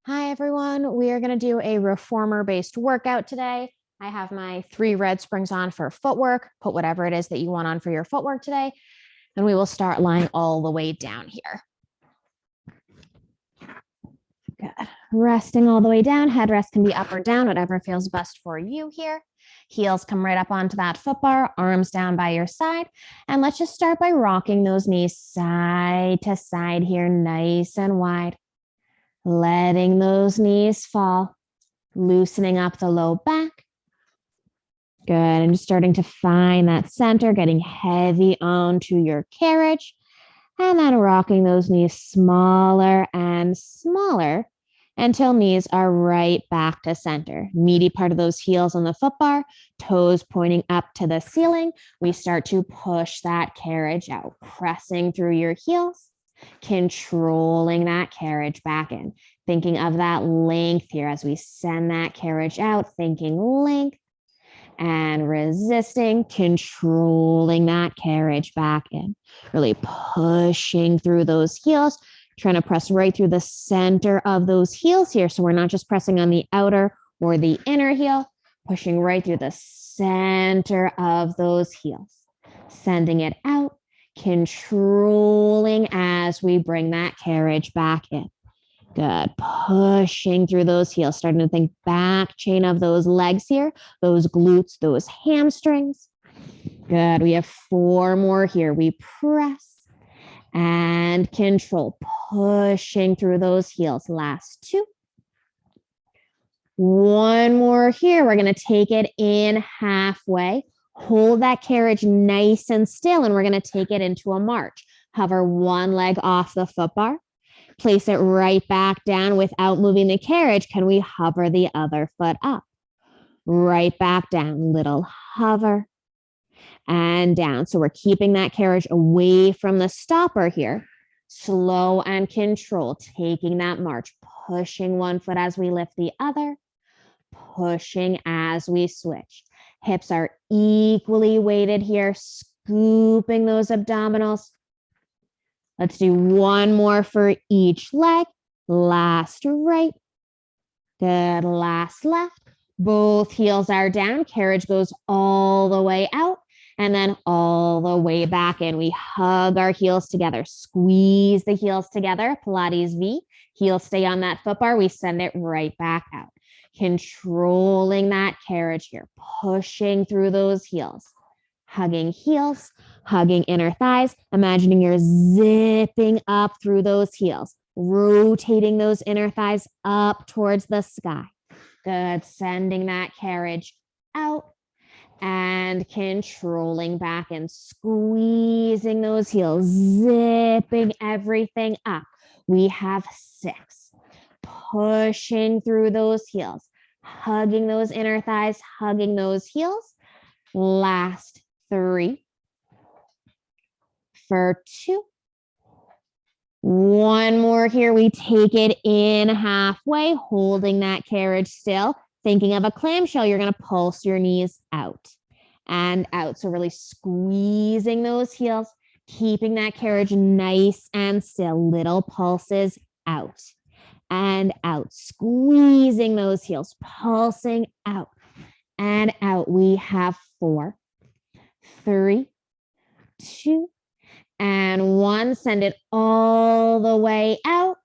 Hi, everyone. We are going to do a reformer based workout today. I have my 3 red springs on for footwork. Put whatever it is that you want on for your footwork today. And we will start lying all the way down here. Good. Resting all the way down. Headrest can be up or down, whatever feels best for you here. Heels come right up onto that foot bar, arms down by your side. And let's just start by rocking those knees side to side here, nice and wide. Letting those knees fall, loosening up the low back. Good. And just starting to find that center, getting heavy onto your carriage. And then rocking those knees smaller and smaller until knees are right back to center. Meaty part of those heels on the foot bar, toes pointing up to the ceiling. We start to push that carriage out, pressing through your heels, controlling that carriage back in. Thinking of that length here as we send that carriage out, thinking length and resisting, controlling that carriage back in. Really pushing through those heels, trying to press right through the center of those heels here. So we're not just pressing on the outer or the inner heel, pushing right through the center of those heels. Sending it out, controlling as we bring that carriage back in. Good. Pushing through those heels, starting to think back chain of those legs here, those glutes, those hamstrings. Good. We have 4 more here. We press and control, pushing through those heels. Last 2. 1 more here. We're going to take it in halfway. Hold that carriage nice and still, and we're going to take it into a march. Hover one leg off the foot bar. Place it right back down without moving the carriage. Can we hover the other foot up? Right back down, little hover and down. So we're keeping that carriage away from the stopper here. Slow and control, taking that march, pushing one foot as we lift the other, pushing as we switch. Hips are equally weighted here, scooping those abdominals. Let's do 1 more for each leg. Last right. Good. Last left. Both heels are down. Carriage goes all the way out and then all the way back in. We hug our heels together. Squeeze the heels together. Pilates V. Heels stay on that foot bar. We send it right back out. Controlling that carriage here. Pushing through those heels. Hugging heels, hugging inner thighs, imagining you're zipping up through those heels, rotating those inner thighs up towards the sky. Good. Sending that carriage out and controlling back and squeezing those heels, zipping everything up. We have 6. Pushing through those heels, hugging those inner thighs, hugging those heels. Last 3 for 2. 1 more here. We take it in halfway, holding that carriage still. Thinking of a clamshell, you're going to pulse your knees out and out. So really squeezing those heels, keeping that carriage nice and still. Little pulses out and out. Squeezing those heels, pulsing out and out. We have 4, 3, 2, and 1. Send it all the way out,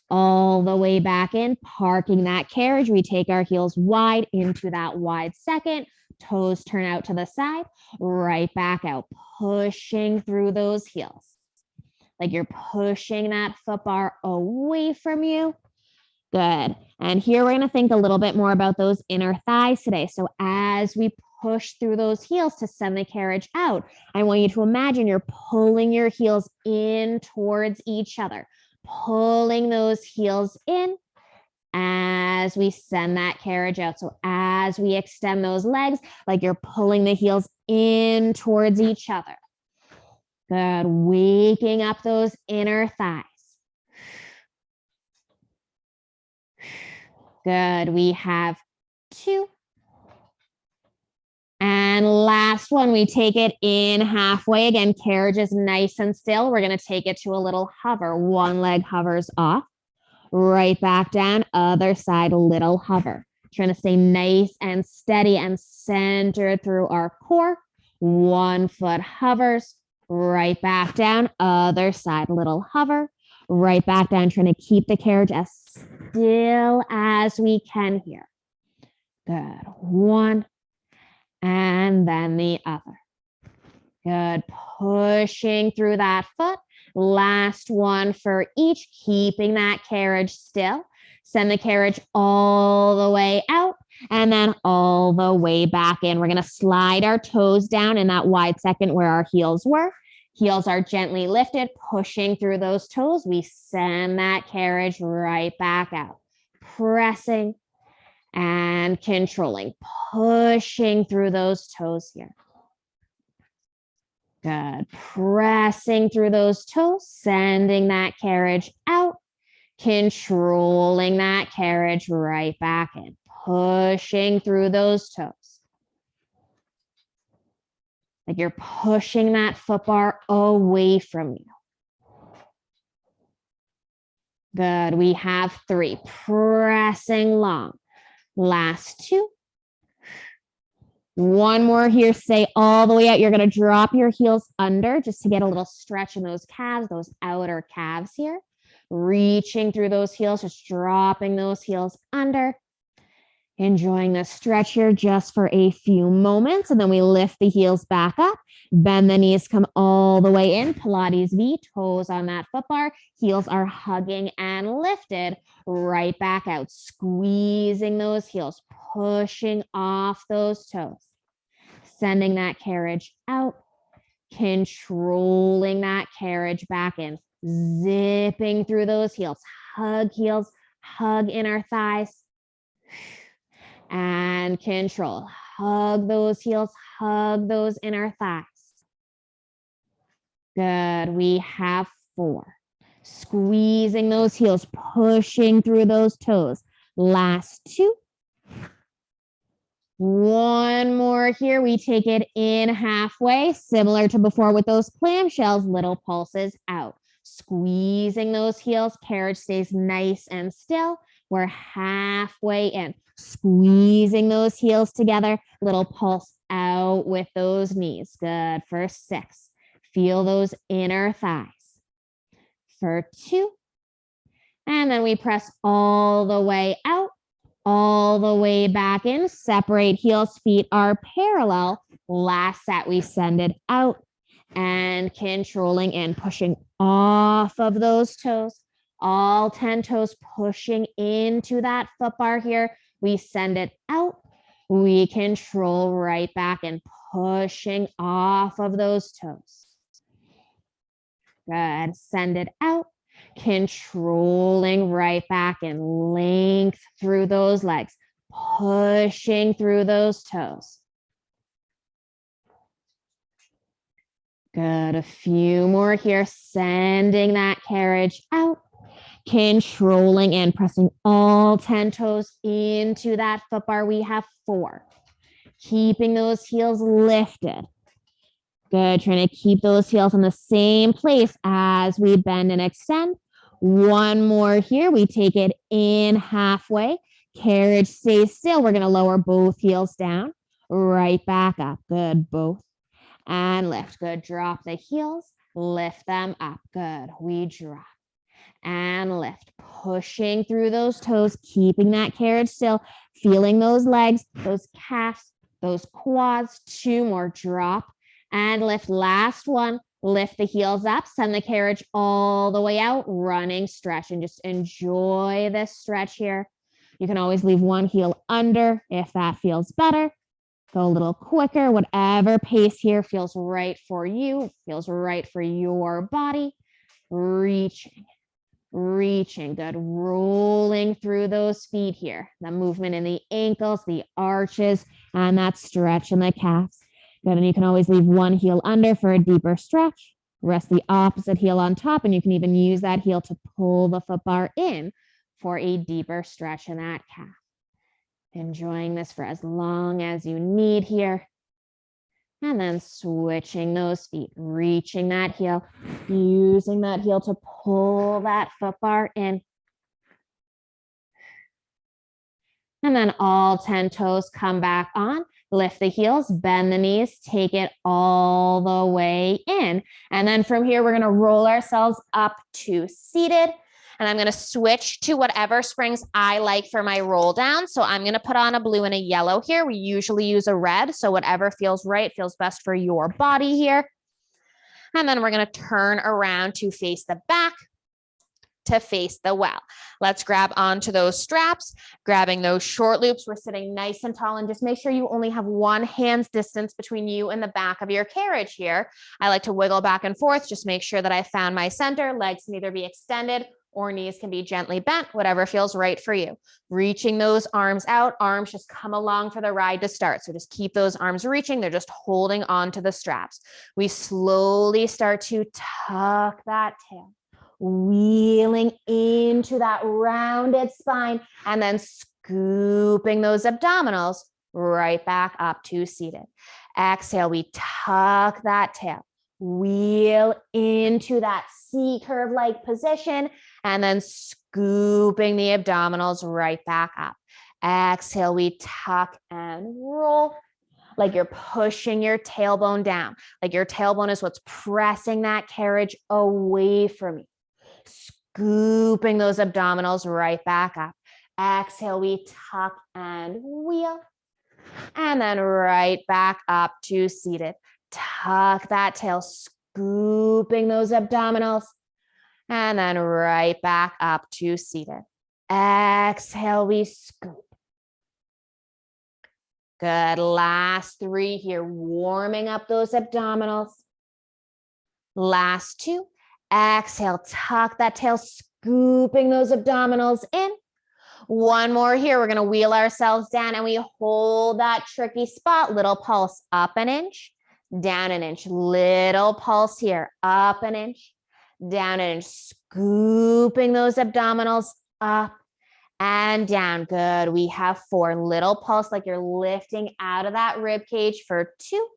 all the way back in, parking that carriage. We take our heels wide into that wide second. Toes turn out to the side, right back out, pushing through those heels. Like you're pushing that foot bar away from you. Good. And here we're going to think a little bit more about those inner thighs today. So as we push through those heels to send the carriage out, I want you to imagine you're pulling your heels in towards each other, pulling those heels in as we send that carriage out. So as we extend those legs, like you're pulling the heels in towards each other. Good. Waking up those inner thighs. Good. We have 2. And last one, we take it in halfway. Again, carriage is nice and still. We're going to take it to a little hover. One leg hovers off. right back down, other side, little hover. Trying to stay nice and steady and centered through our core. One foot hovers, right back down, other side, little hover, right back down, trying to keep the carriage as still as we can here. Good. One, and then the other. Good. Pushing through that foot. Last one for each, keeping that carriage still. Send the carriage all the way out and then all the way back in. We're going to slide our toes down in that wide second where our heels were. Heels are gently lifted, pushing through those toes. We send that carriage right back out. Pressing and controlling, pushing through those toes here. Good. Pressing through those toes, sending that carriage out, controlling that carriage right back in, pushing through those toes. Like you're pushing that foot bar away from you. Good. We have 3. Pressing long. Last 2. One more here, stay all the way out. You're going to drop your heels under just to get a little stretch in those calves, those outer calves here. Reaching through those heels, just dropping those heels under. Enjoying the stretch here just for a few moments. And then we lift the heels back up. Bend the knees, come all the way in. Pilates V, toes on that foot bar. Heels are hugging and lifted right back out. Squeezing those heels, pushing off those toes. Sending that carriage out. Controlling that carriage back in. Zipping through those heels. Hug heels, hug inner thighs. And control. Hug those heels, hug those inner thighs. Good. We have 4. Squeezing those heels, pushing through those toes. Last 2. One more here. We take it in halfway, similar to before with those clamshells, little pulses out. Squeezing those heels, carriage stays nice and still. We're halfway in. Squeezing those heels together, little pulse out with those knees. Good. For 6. Feel those inner thighs. For 2. And then we press all the way out, all the way back in. Separate heels, feet are parallel. Last set, we send it out and controlling in, pushing off of those toes. All 10 toes pushing into that foot bar here. We send it out. We control right back and pushing off of those toes. Good. Send it out. Controlling right back and length through those legs. Pushing through those toes. Good. A few more here. Sending that carriage out. Controlling and pressing all 10 toes into that foot bar. We have 4. Keeping those heels lifted. Good. Trying to keep those heels in the same place as we bend and extend. One more here. We take it in halfway. Carriage stays still. We're going to lower both heels down. Right back up. Good. Both. And lift. Good. Drop the heels. Lift them up. Good. We drop. And lift, pushing through those toes, keeping that carriage still, feeling those legs, those calves, those quads. 2 more, drop and lift. Last one, lift the heels up, send the carriage all the way out, running stretch, and just enjoy this stretch here. You can always leave one heel under if that feels better. Go a little quicker, whatever pace here feels right for you, feels right for your body. Reaching, good. Rolling through those feet here. The movement in the ankles, the arches, and that stretch in the calves. Good, and you can always leave one heel under for a deeper stretch. Rest the opposite heel on top, and you can even use that heel to pull the foot bar in for a deeper stretch in that calf. Enjoying this for as long as you need here. And then switching those feet, reaching that heel, using that heel to pull that foot bar in. And then all 10 toes come back on. Lift the heels, bend the knees, take it all the way in. And then from here, we're going to roll ourselves up to seated. And I'm going to switch to whatever springs I like for my roll down. So I'm going to put on a blue and a yellow here. We usually use a red. So whatever feels right, feels best for your body here. And then we're going to turn around to face the back, to face the well. Let's grab onto those straps, grabbing those short loops. We're sitting nice and tall, and just make sure you only have one hand's distance between you and the back of your carriage here. I like to wiggle back and forth. Just make sure that I found my center. Legs can either be extended or knees can be gently bent, whatever feels right for you. Reaching those arms out, arms just come along for the ride to start. So just keep those arms reaching. They're just holding on to the straps. We slowly start to tuck that tail, wheeling into that rounded spine, and then scooping those abdominals right back up to seated. Exhale, we tuck that tail, wheel into that C curve-like position, and then scooping the abdominals right back up. Exhale, we tuck and roll like you're pushing your tailbone down, like your tailbone is what's pressing that carriage away from you. Scooping those abdominals right back up. Exhale, we tuck and wheel. And then right back up to seated. Tuck that tail, scooping those abdominals. And then right back up to seated. Exhale, we scoop. Good. Last 3 here, warming up those abdominals. Last 2. Exhale, tuck that tail, scooping those abdominals in. One more here. We're going to wheel ourselves down and we hold that tricky spot. Little pulse, up an inch, down an inch. Little pulse here, up an inch, down an inch. Scooping those abdominals up and down. Good. We have 4. Little pulse like you're lifting out of that rib cage for 2.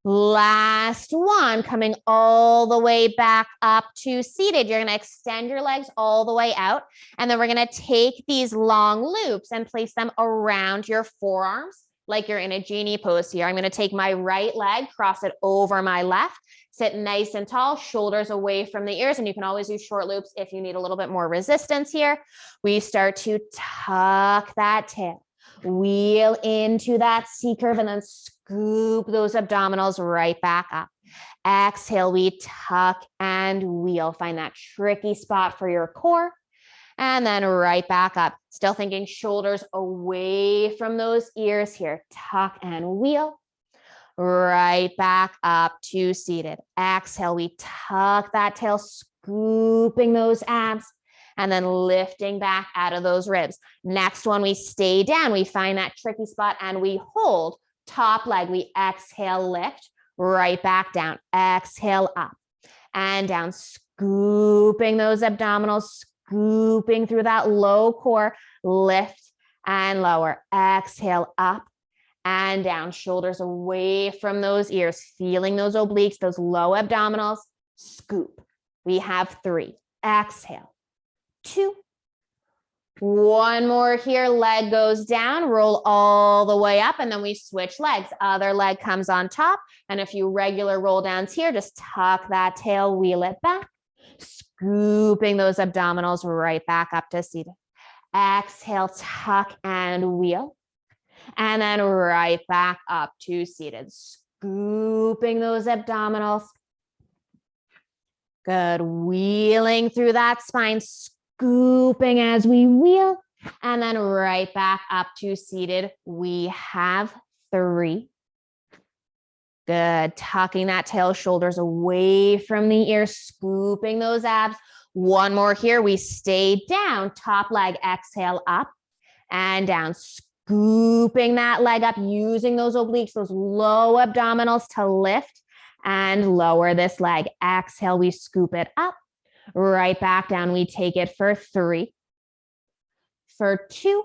Last 1, coming all the way back up to seated. You're going to extend your legs all the way out. And then we're going to take these long loops and place them around your forearms like you're in a genie pose here. I'm going to take my right leg, cross it over my left, sit nice and tall, shoulders away from the ears. And you can always use short loops if you need a little bit more resistance here. We start to tuck that tail, wheel into that C curve, and then scoop those abdominals right back up. Exhale, we tuck and wheel. Find that tricky spot for your core. And then right back up. Still thinking shoulders away from those ears here. Tuck and wheel. Right back up to seated. Exhale, we tuck that tail, scooping those abs. And then lifting back out of those ribs. Next one, we stay down. We find that tricky spot and we hold. Top leg, we exhale, lift, right back down. Exhale, up and down. Scooping those abdominals, scooping through that low core. Lift and lower. Exhale, up and down. Shoulders away from those ears. Feeling those obliques, those low abdominals. Scoop. We have 3. Exhale. 2. 1 more here. Leg goes down, roll all the way up, and then we switch legs. Other leg comes on top, and a few regular roll downs here. Just tuck that tail, wheel it back, scooping those abdominals right back up to seated. Exhale, tuck and wheel, and then right back up to seated. Scooping those abdominals. Good. Wheeling through that spine, scooping as we wheel, and then right back up to seated. We have 3. Good. Tucking that tail, shoulders away from the ears, scooping those abs. 1 more here. We stay down. Top leg, exhale, up and down. Scooping that leg up, using those obliques, those low abdominals to lift and lower this leg. Exhale, we scoop it up. Right back down. We take it for 3, for 2.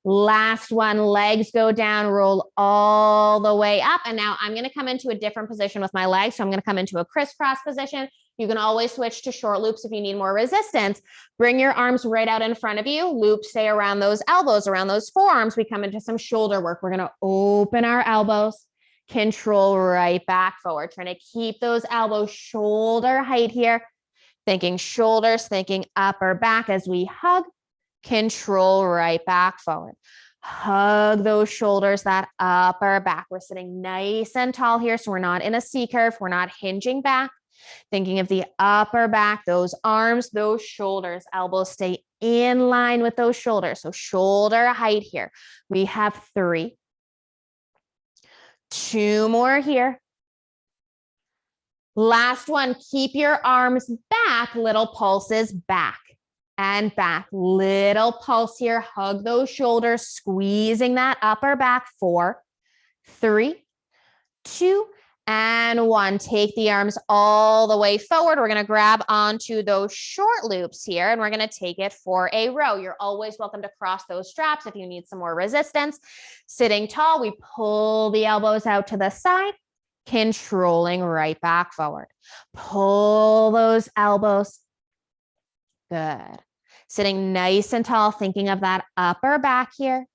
Last one, legs go down, roll all the way up. And now I'm going to come into a different position with my legs. So I'm going to come into a crisscross position. You can always switch to short loops if you need more resistance. Bring your arms right out in front of you. Loops stay around those elbows, around those forearms. We come into some shoulder work. We're going to open our elbows, control right back forward, trying to keep those elbows shoulder height here. Thinking shoulders, thinking upper back as we hug, control right back forward. Hug those shoulders, that upper back. We're sitting nice and tall here, so we're not in a C curve. We're not hinging back. Thinking of the upper back, those arms, those shoulders, elbows stay in line with those shoulders. So shoulder height here. We have 3. 2 more here. Last one, keep your arms back, little pulses back and back. Little pulse here, hug those shoulders, squeezing that upper back. 4, 3, 2, and 1. Take the arms all the way forward. We're going to grab onto those short loops here, and we're going to take it for a row. You're always welcome to cross those straps if you need some more resistance. Sitting tall, we pull the elbows out to the side, controlling right back forward. Pull those elbows. Good. Sitting nice and tall, thinking of that upper back here.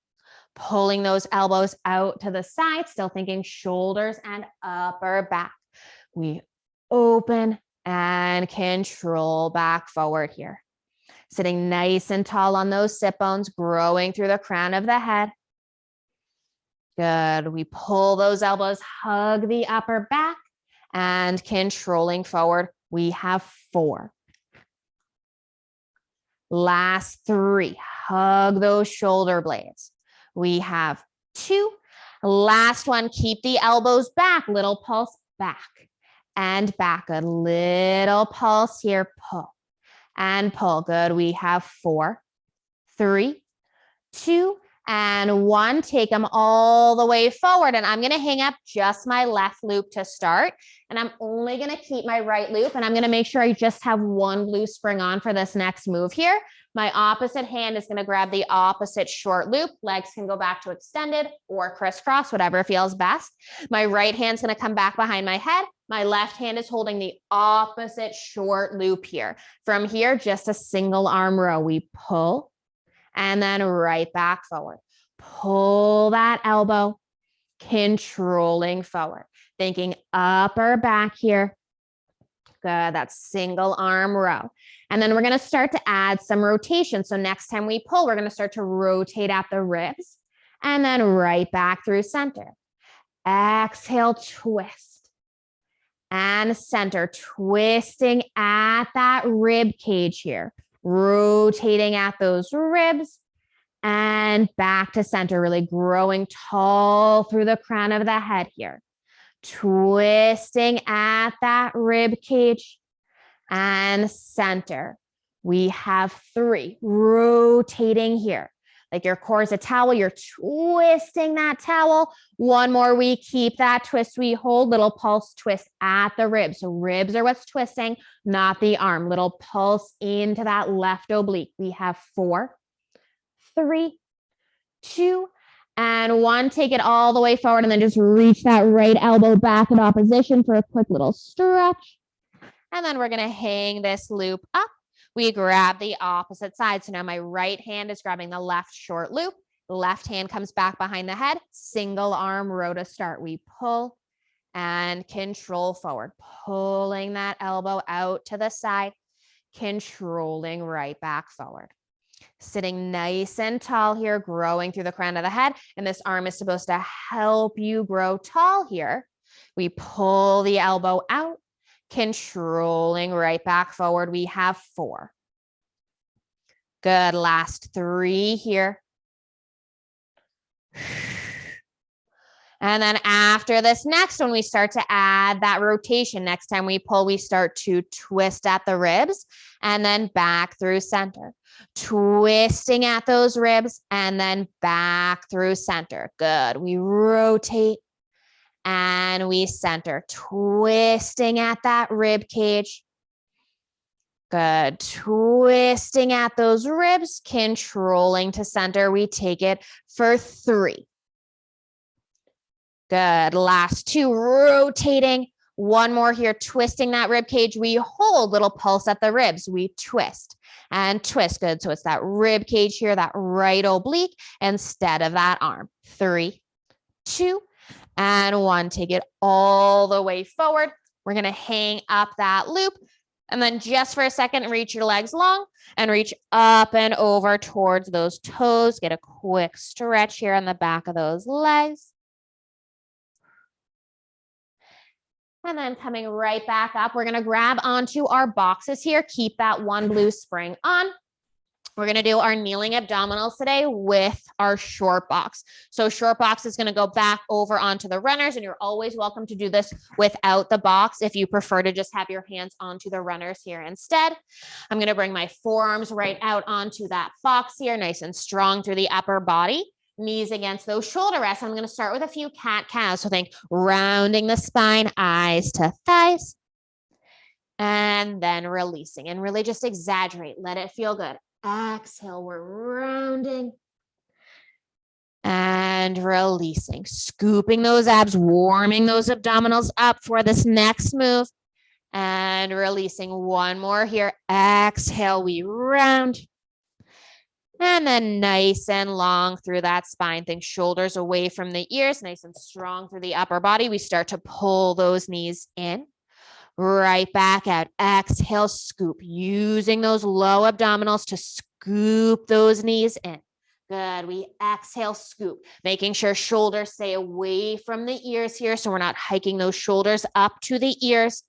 Pulling those elbows out to the side, still thinking shoulders and upper back. We open and control back forward here. Sitting nice and tall on those sit bones, growing through the crown of the head. Good. We pull those elbows, hug the upper back, and controlling forward. We have 4. Last 3. Hug those shoulder blades. We have 2. Last one, keep the elbows back. Little pulse back and back. A little pulse here. Pull and pull. Good. We have 4, 3, 2, and 1. Take them all the way forward. And I'm going to hang up just my left loop to start. And I'm only going to keep my right loop. And I'm going to make sure I just have one blue spring on for this next move here. My opposite hand is going to grab the opposite short loop. Legs can go back to extended or crisscross, whatever feels best. My right hand's going to come back behind my head. My left hand is holding the opposite short loop here. From here, just a single arm row. We pull and then right back forward. Pull that elbow, controlling forward. Thinking upper back here. Good, that single arm row. And then we're going to start to add some rotation. So next time we pull, we're going to start to rotate at the ribs and then right back through center. Exhale, twist and center, twisting at that rib cage here, rotating at those ribs and back to center, really growing tall through the crown of the head here. Twisting at that rib cage and center. We have 3. Rotating here. Like your core is a towel, you're twisting that towel. 1 more, we keep that twist, we hold, little pulse twist at the ribs. So ribs are what's twisting, not the arm. Little pulse into that left oblique. We have 4, 3, 2, and 1. Take it all the way forward and then just reach that right elbow back in opposition for a quick little stretch. And then we're going to hang this loop up. We grab the opposite side. So now my right hand is grabbing the left short loop. The left hand comes back behind the head. Single arm row to start. We pull and control forward. Pulling that elbow out to the side. Controlling right back forward. Sitting nice and tall here, growing through the crown of the head. And this arm is supposed to help you grow tall here. We pull the elbow out, controlling right back forward. We have 4. Good. Last 3 here. And then after this next one, we start to add that rotation. Next time we pull, we start to twist at the ribs and then back through center. Twisting at those ribs and then back through center. Good. We rotate and we center. Twisting at that rib cage. Good. Twisting at those ribs, controlling to center. We take it for 3. Good. Last 2, rotating. One more here, twisting that rib cage. We hold, little pulse at the ribs. We twist and twist. Good. So it's that rib cage here, that right oblique instead of that arm. 3, 2, and 1. Take it all the way forward. We're going to hang up that loop. And then just for a second, reach your legs long and reach up and over towards those toes. Get a quick stretch here on the back of those legs. And then coming right back up, we're going to grab onto our boxes here. Keep that one blue spring on. We're going to do our kneeling abdominals today with our short box. So short box is going to go back over onto the runners, and you're always welcome to do this without the box if you prefer to just have your hands onto the runners here instead. I'm going to bring my forearms right out onto that box here, nice and strong through the upper body. Knees against those shoulder rests. I'm going to start with a few cat-cows. So think rounding the spine, eyes to thighs, and then releasing, and really just exaggerate. Let it feel good. Exhale, we're rounding and releasing, scooping those abs, warming those abdominals up for this next move, and releasing. One more here. Exhale, we round. And then nice and long through that spine. Think shoulders away from the ears, nice and strong through the upper body. We start to pull those knees in. Right back out. Exhale, scoop. Using those low abdominals to scoop those knees in. Good. We exhale, scoop. Making sure shoulders stay away from the ears here so we're not hiking those shoulders up to the ears.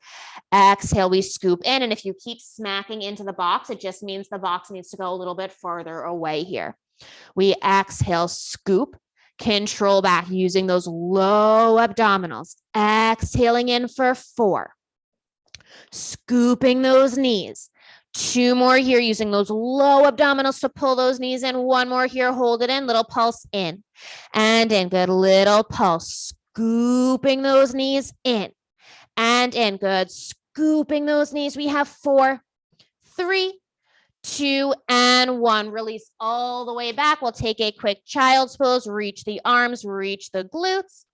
Exhale, we scoop in. And if you keep smacking into the box, it just means the box needs to go a little bit farther away here. We exhale, scoop. Control back using those low abdominals. Exhaling in for 4. Scooping those knees. 2 more here using those low abdominals to pull those knees in. 1 more here, hold it in, little pulse in and in. Good, little pulse. Scooping those knees in and in. Good, scooping those knees. We have 4, 3, 2, and 1. Release all the way back. We'll take a quick child's pose. Reach the arms, reach the glutes.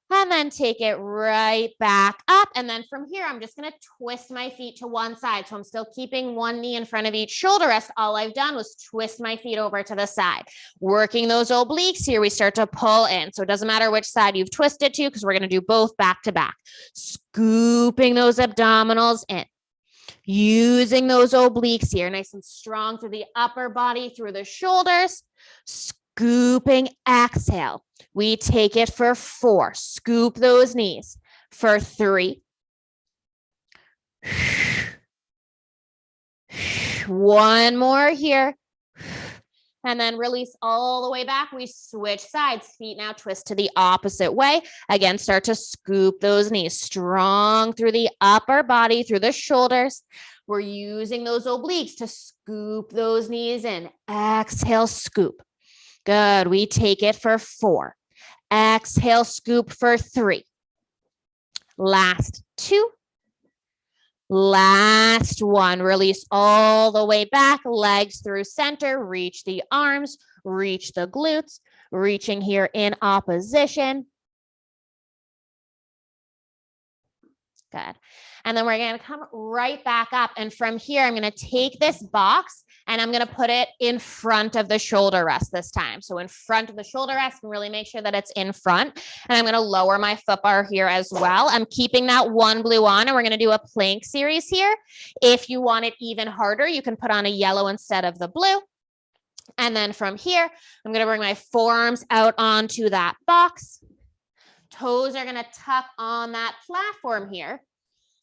And then take it right back up. And then from here, I'm just going to twist my feet to one side. So I'm still keeping one knee in front of each shoulder rest. All I've done was twist my feet over to the side. Working those obliques here, we start to pull in. So it doesn't matter which side you've twisted to because we're going to do both back to back. Scooping those abdominals in. Using those obliques here, nice and strong through the upper body, through the shoulders. Scooping, exhale. We take it for 4. Scoop those knees for 3. 1 more here. And then release all the way back. We switch sides. Feet now twist to the opposite way. Again, start to scoop those knees. Strong through the upper body, through the shoulders. We're using those obliques to scoop those knees in. Exhale, scoop. Good. We take it for 4. Exhale, scoop for 3. Last 2. Last 1. Release all the way back. Legs through center. Reach the arms. Reach the glutes. Reaching here in opposition. Good. And then we're going to come right back up. And from here, I'm going to take this box and I'm going to put it in front of the shoulder rest this time. So in front of the shoulder rest, and really make sure that it's in front. And I'm going to lower my foot bar here as well. I'm keeping that one blue on, and we're going to do a plank series here. If you want it even harder, you can put on a yellow instead of the blue. And then from here, I'm going to bring my forearms out onto that box. Toes are going to tuck on that platform here.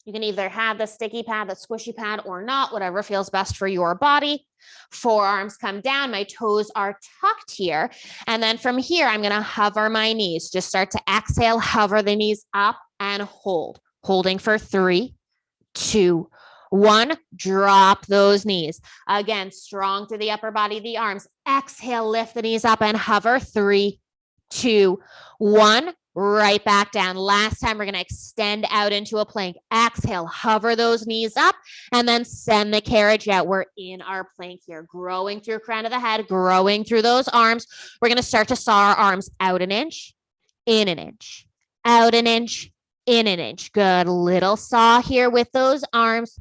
You can either have the sticky pad, the squishy pad, or not, whatever feels best for your body. Forearms come down. My toes are tucked here. And then from here, I'm going to hover my knees. Just start to exhale, hover the knees up and hold. Holding for 3, 2, 1. Drop those knees. Again, strong through the upper body, the arms. Exhale, lift the knees up and hover. 3, 2, 1. Right back down. Last time, we're going to extend out into a plank. Exhale, hover those knees up, and then send the carriage out. We're in our plank here, growing through crown of the head, growing through those arms. We're going to start to saw our arms out an inch, in an inch, out an inch, in an inch. Good. Little saw here with those arms.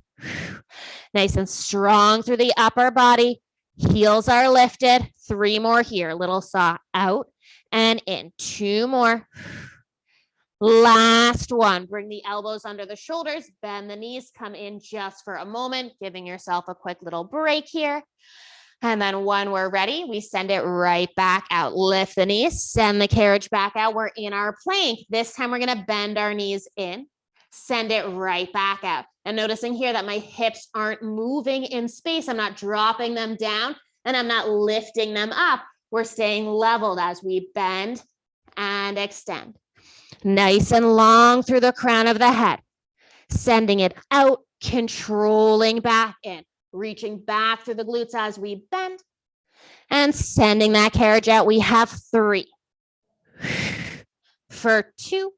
Nice and strong through the upper body. Heels are lifted. 3 more here. Little saw out and in. 2 more. Last one. Bring the elbows under the shoulders. Bend the knees. Come in just for a moment, giving yourself a quick little break here. And then when we're ready, we send it right back out. Lift the knees, send the carriage back out. We're in our plank. This time we're going to bend our knees in, send it right back out. And noticing here that my hips aren't moving in space. I'm not dropping them down and I'm not lifting them up. We're staying leveled as we bend and extend. Nice and long through the crown of the head. Sending it out, controlling back in. Reaching back through the glutes as we bend and sending that carriage out. We have 3 for 2.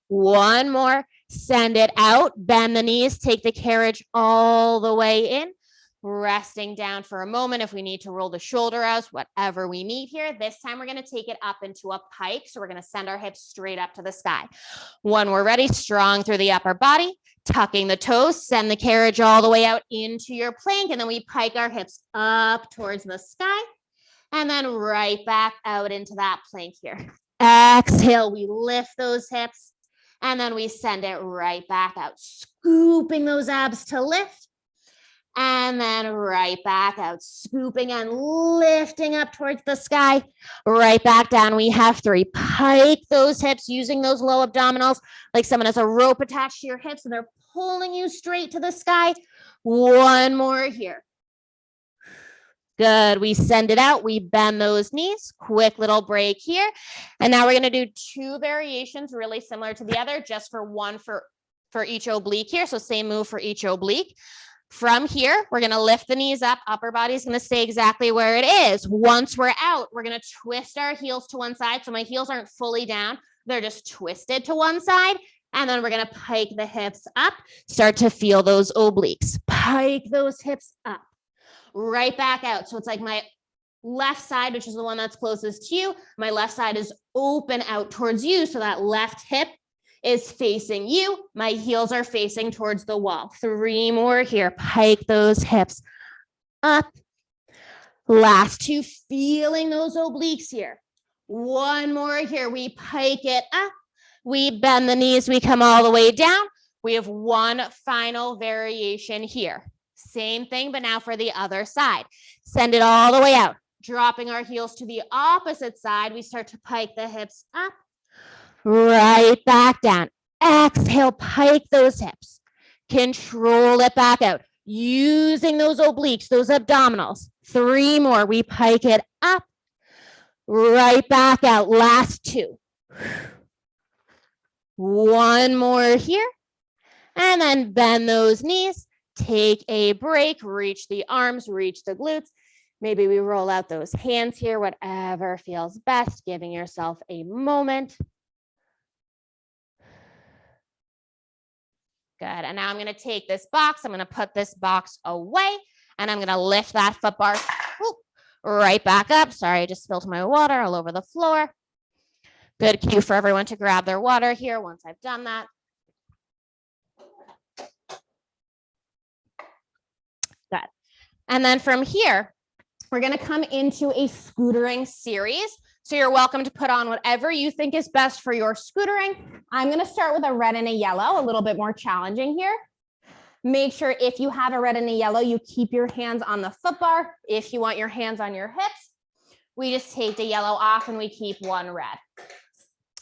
1 more. Send it out. Bend the knees. Take the carriage all the way in. Resting down for a moment if we need to roll the shoulder out, whatever we need here. This time we're going to take it up into a pike. So we're going to send our hips straight up to the sky. When we're ready, strong through the upper body, tucking the toes, send the carriage all the way out into your plank. And then we pike our hips up towards the sky and then right back out into that plank here. Exhale, we lift those hips and then we send it right back out, scooping those abs to lift. And then right back out, scooping and lifting up towards the sky. Right back down. We have 3. Pike those hips using those low abdominals like someone has a rope attached to your hips and they're pulling you straight to the sky. 1 more here. Good. We send it out. We bend those knees. Quick little break here. And now we're going to do 2 variations really similar to the other, just for one for each oblique here. So same move for each oblique. From here, we're going to lift the knees up. Upper body is going to stay exactly where it is. Once we're out, we're going to twist our heels to one side. So my heels aren't fully down. They're just twisted to one side. And then we're going to pike the hips up. Start to feel those obliques. Pike those hips up. Right back out. So it's like my left side, which is the one that's closest to you. My left side is open out towards you. So that left hip is facing you. My heels are facing towards the wall. 3 more here. Pike those hips up. Last 2, feeling those obliques here. 1 more here. We pike it up. We bend the knees. We come all the way down. We have 1 final variation here. Same thing, but now for the other side. Send it all the way out. Dropping our heels to the opposite side. We start to pike the hips up. Right back down. Exhale, pike those hips. Control it back out. Using those obliques, those abdominals. 3 more. We pike it up. Right back out. Last 2. 1 more here. And then bend those knees. Take a break. Reach the arms, reach the glutes. Maybe we roll out those hands here, whatever feels best, giving yourself a moment. Good. And now I'm going to take this box. I'm going to put this box away and I'm going to lift that foot bar right back up. Sorry, I just spilled my water all over the floor. Good cue for everyone to grab their water here once I've done that. Good. And then from here, we're going to come into a scootering series. So you're welcome to put on whatever you think is best for your scootering. I'm going to start with a red and a yellow, a little bit more challenging here. Make sure if you have a red and a yellow, you keep your hands on the foot bar. If you want your hands on your hips, we just take the yellow off and we keep 1 red.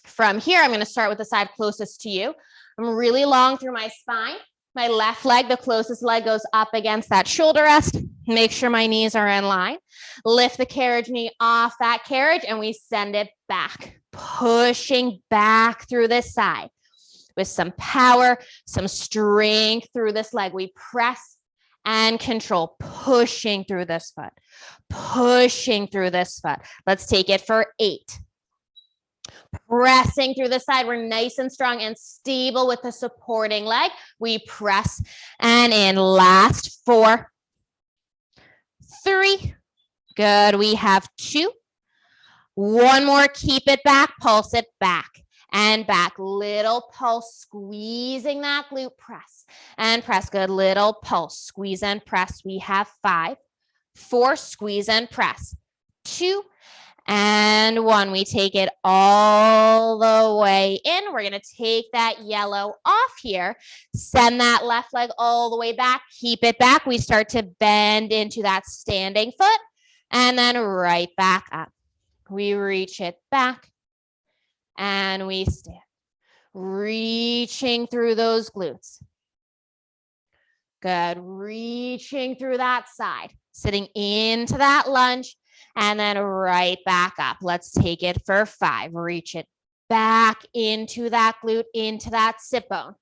From here, I'm going to start with the side closest to you. I'm really long through my spine. My left leg, the closest leg, goes up against that shoulder rest. Make sure my knees are in line. Lift the carriage knee off that carriage and we send it back, pushing back through this side with some power, some strength through this leg. We press and control, pushing through this foot, pushing through this foot. Let's take it for 8. Pressing through the side. We're nice and strong and stable with the supporting leg. We press and in. Last 4, 3. Good. We have 2, One more, keep it back, pulse it back and back. Little pulse, squeezing that glute, press and press. Good, little pulse, squeeze and press. We have 5, 4, squeeze and press. 2 and 1. We take it all the way in. We're going to take that yellow off here. Send that left leg all the way back. Keep it back. We start to bend into that standing foot and then right back up. We reach it back and we stand. Reaching through those glutes. Good. Reaching through that side. Sitting into that lunge and then right back up. Let's take it for 5. Reach it back into that glute, into that sit bone.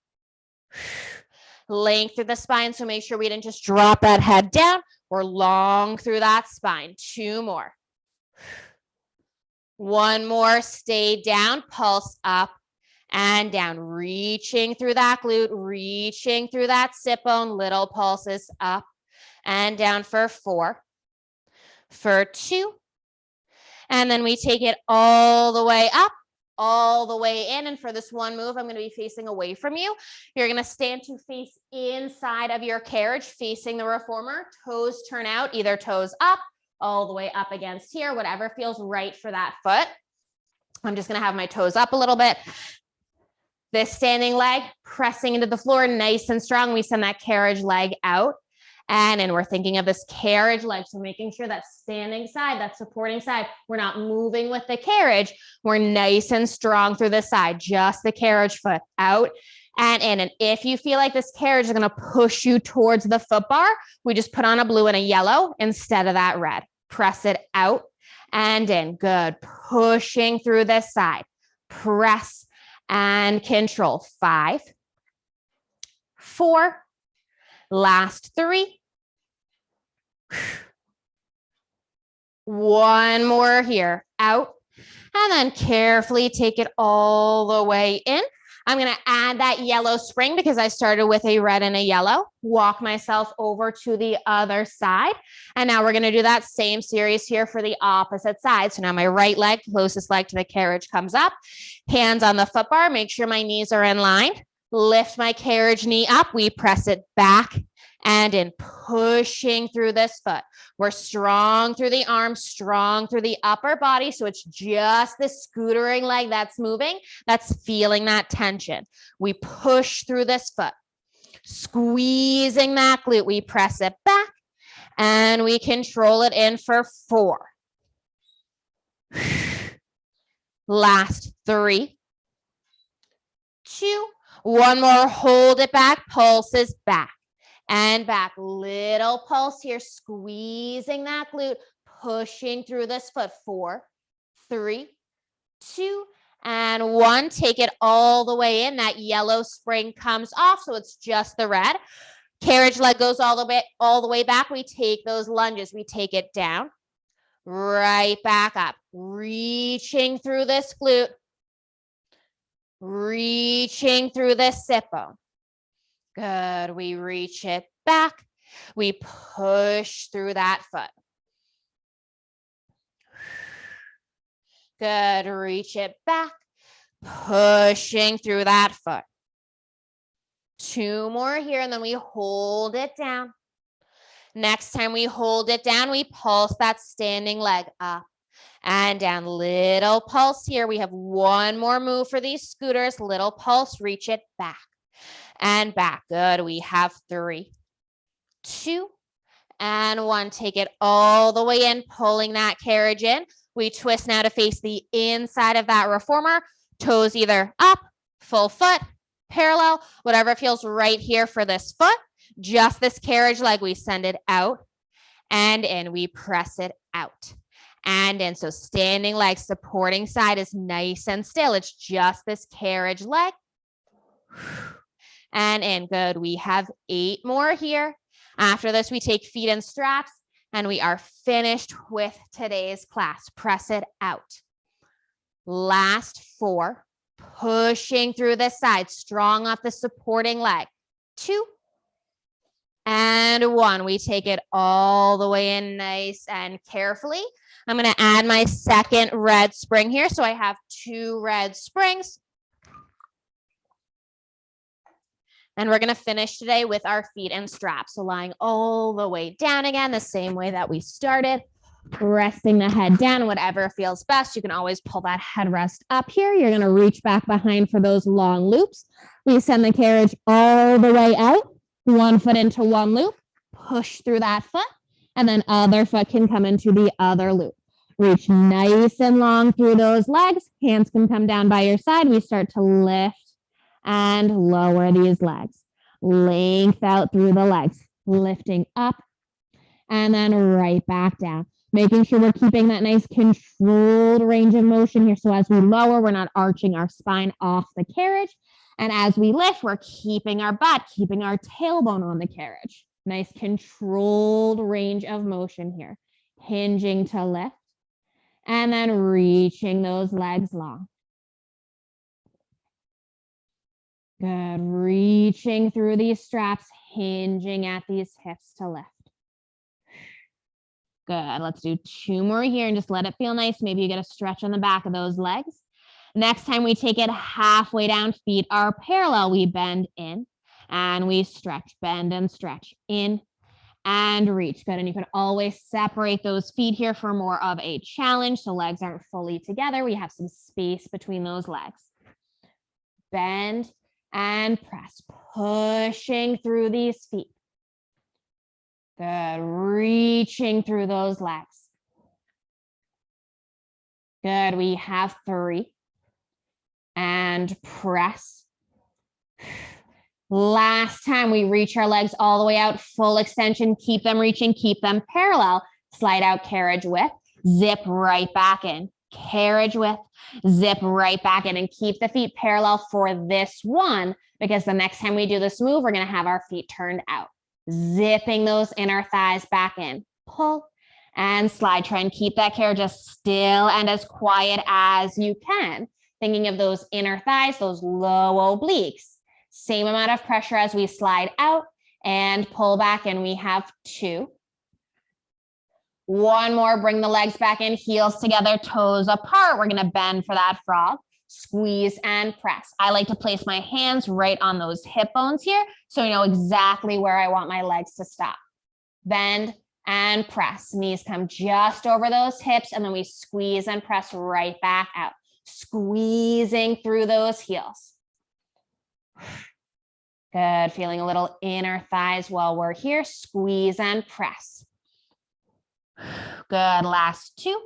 Length through the spine, so make sure we didn't just drop that head down. We're long through that spine. 2 more. 1 more, stay down, pulse up and down, reaching through that glute, reaching through that sit bone, little pulses up and down for 4, for 2, and then we take it all the way up, all the way in, and for this one move, I'm going to be facing away from you. You're going to stand to face inside of your carriage, facing the reformer, toes turn out, either toes up, all the way up against here, whatever feels right for that foot. I'm just going to have my toes up a little bit. This standing leg pressing into the floor, nice and strong. We send that carriage leg out. And then we're thinking of this carriage leg. So making sure that standing side, that supporting side, we're not moving with the carriage. We're nice and strong through this side, just the carriage foot out and in. And if you feel like this carriage is going to push you towards the foot bar, we just put on a blue and a yellow instead of that red. Press it out and in. Good. Pushing through this side. Press and control. 5, 4, last 3. 1 more here. Out. And then carefully take it all the way in. I'm going to add that yellow spring because I started with a red and a yellow. Walk myself over to the other side. And now we're going to do that same series here for the opposite side. So now my right leg, closest leg to the carriage, comes up. Hands on the foot bar. Make sure my knees are in line. Lift my carriage knee up. We press it back and in, pushing through this foot. We're strong through the arms, strong through the upper body. So it's just the scootering leg that's moving, that's feeling that tension. We push through this foot, squeezing that glute. We press it back and we control it in for 4. Last 3, 2, 1 more. Hold it back, pulses back. And back, little pulse here, squeezing that glute, pushing through this foot. 4, 3, 2, and 1. Take it all the way in. That yellow spring comes off, so it's just the red. Carriage leg goes all the way back. We take those lunges. We take it down, right back up, reaching through this glute, reaching through this sit bone. Good. We reach it back. We push through that foot. Good. Reach it back. Pushing through that foot. 2 more here, and then we hold it down. Next time we hold it down, we pulse that standing leg up and down. Little pulse here. We have 1 more move for these scooters. Little pulse. Reach it back and back. Good. We have 3, 2, and 1. Take it all the way in, pulling that carriage in. We twist now to face the inside of that reformer. Toes either up, full foot, parallel, whatever feels right here for this foot. Just this carriage leg, we send it out and in. We press it out and in. So standing leg, supporting side is nice and still. It's just this carriage leg. And in. Good. We have 8 more here. After this, we take feet and straps, and we are finished with today's class. Press it out. Last 4. Pushing through this side, strong off the supporting leg. 2, and 1. We take it all the way in nice and carefully. I'm going to add my second red spring here. So I have 2 red springs. And we're going to finish today with our feet and straps. So lying all the way down again, the same way that we started. Resting the head down, whatever feels best. You can always pull that headrest up here. You're going to reach back behind for those long loops. We send the carriage all the way out. 1 foot into 1 loop. Push through that foot. And then other foot can come into the other loop. Reach nice and long through those legs. Hands can come down by your side. We start to lift and lower these legs. Length out through the legs. Lifting up and then right back down. Making sure we're keeping that nice controlled range of motion here. So as we lower, we're not arching our spine off the carriage. And as we lift, we're keeping our butt, keeping our tailbone on the carriage. Nice controlled range of motion here. Hinging to lift and then reaching those legs long. Good. Reaching through these straps, hinging at these hips to lift. Good. Let's do 2 more here and just let it feel nice. Maybe you get a stretch on the back of those legs. Next time we take it halfway down, feet are parallel. We bend in and we stretch, bend and stretch, in and reach. Good. And you can always separate those feet here for more of a challenge. So legs aren't fully together. We have some space between those legs. Bend and press, pushing through these feet. Good. Reaching through those legs. Good. We have 3. And press. Last time we reach our legs all the way out, full extension, keep them reaching, keep them parallel. Slide out carriage width, zip right back in. Carriage width, zip right back in, and keep the feet parallel for this one, because the next time we do this move, we're going to have our feet turned out. Zipping those inner thighs back in. Pull and slide. Try and keep that carriage as still and as quiet as you can. Thinking of those inner thighs, those low obliques. Same amount of pressure as we slide out and pull back, and we have 2. 1 more, bring the legs back in, heels together, toes apart. We're going to bend for that frog. Squeeze and press. I like to place my hands right on those hip bones here, so I know exactly where I want my legs to stop. Bend and press. Knees come just over those hips, and then we squeeze and press right back out. Squeezing through those heels. Good. Feeling a little inner thighs while we're here. Squeeze and press. Good. Last 2.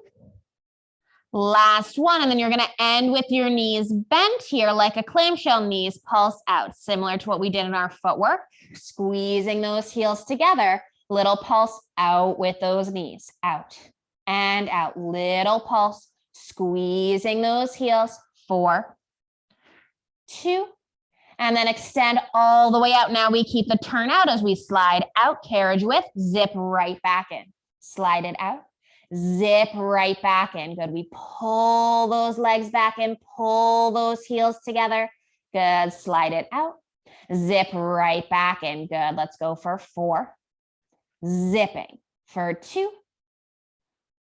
Last 1. And then you're going to end with your knees bent here like a clamshell. Knees pulse out, similar to what we did in our footwork. Squeezing those heels together. Little pulse out with those knees. Out and out. Little pulse. Squeezing those heels. 4, 2, and then extend all the way out. Now we keep the turn out as we slide out, carriage width, zip right back in. Slide it out, zip right back in. Good. We pull those legs back in, pull those heels together. Good. Slide it out, zip right back in. Good. Let's go for 4. Zipping for 2.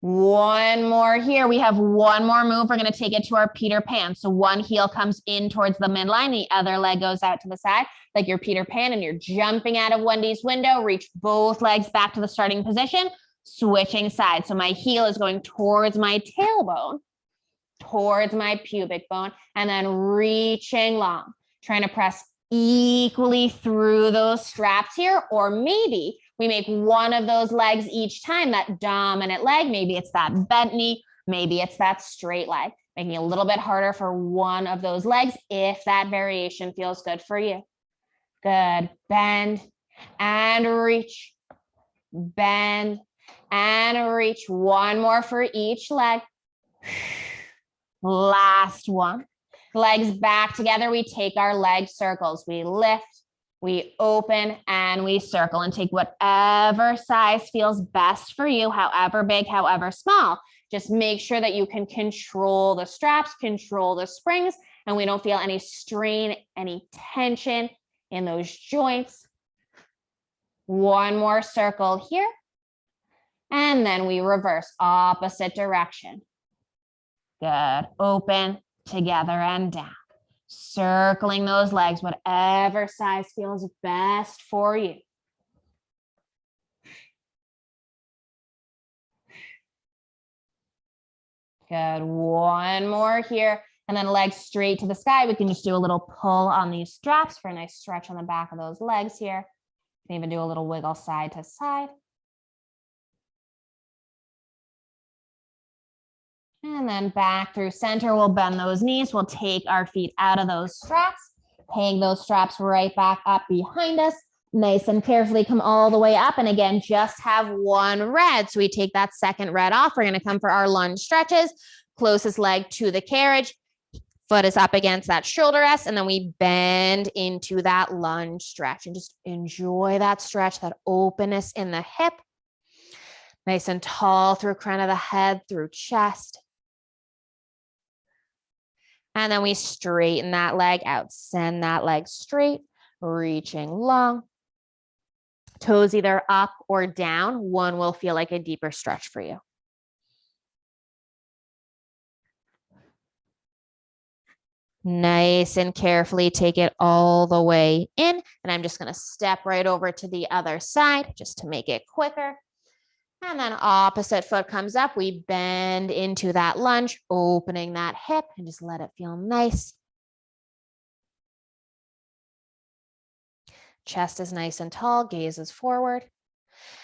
1 more here. We have 1 more move. We're going to take it to our Peter Pan. So 1 heel comes in towards the midline. The other leg goes out to the side like your Peter Pan, and you're jumping out of Wendy's window. Reach both legs back to the starting position, switching sides. So my heel is going towards my tailbone, towards my pubic bone, and then reaching long, trying to press equally through those straps here, or maybe we make one of those legs each time, that dominant leg. Maybe it's that bent knee. Maybe it's that straight leg, making it a little bit harder for one of those legs if that variation feels good for you. Good. Bend and reach. Bend and reach. 1 more for each leg. Last 1. Legs back together. We take our leg circles. We lift. We open and we circle, and take whatever size feels best for you, however big, however small. Just make sure that you can control the straps, control the springs, and we don't feel any strain, any tension in those joints. One more circle here. And then we reverse opposite direction. Good. Open, together, and down. Circling those legs, whatever size feels best for you. Good. One more here. And then legs straight to the sky. We can just do a little pull on these straps for a nice stretch on the back of those legs here. You can even do a little wiggle side to side. And then back through center, we'll bend those knees. We'll take our feet out of those straps, hang those straps right back up behind us. Nice and carefully come all the way up. And again, just have one red. So we take that second red off. We're going to come for our lunge stretches. Closest leg to the carriage. Foot is up against that shoulder rest. And then we bend into that lunge stretch and just enjoy that stretch, that openness in the hip. Nice and tall through crown of the head, through chest. And then we straighten that leg out, send that leg straight, reaching long. Toes either up or down. One will feel like a deeper stretch for you. Nice and carefully take it all the way in. And I'm just going to step right over to the other side just to make it quicker. And then opposite foot comes up. We bend into that lunge, opening that hip and just let it feel nice. Chest is nice and tall, gaze is forward.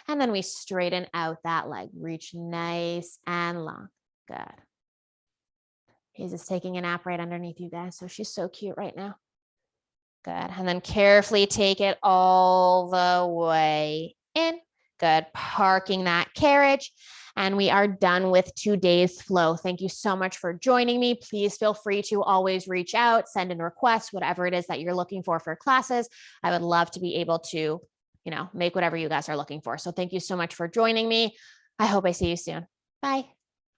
And then we straighten out that leg, reach nice and long. Good. He's just taking a nap right underneath you guys. So she's so cute right now. Good. And then carefully take it all the way in. Good. Parking that carriage. And we are done with today's flow. Thank you so much for joining me. Please feel free to always reach out, send in requests, whatever it is that you're looking for classes. I would love to be able to, make whatever you guys are looking for. So thank you so much for joining me. I hope I see you soon. Bye.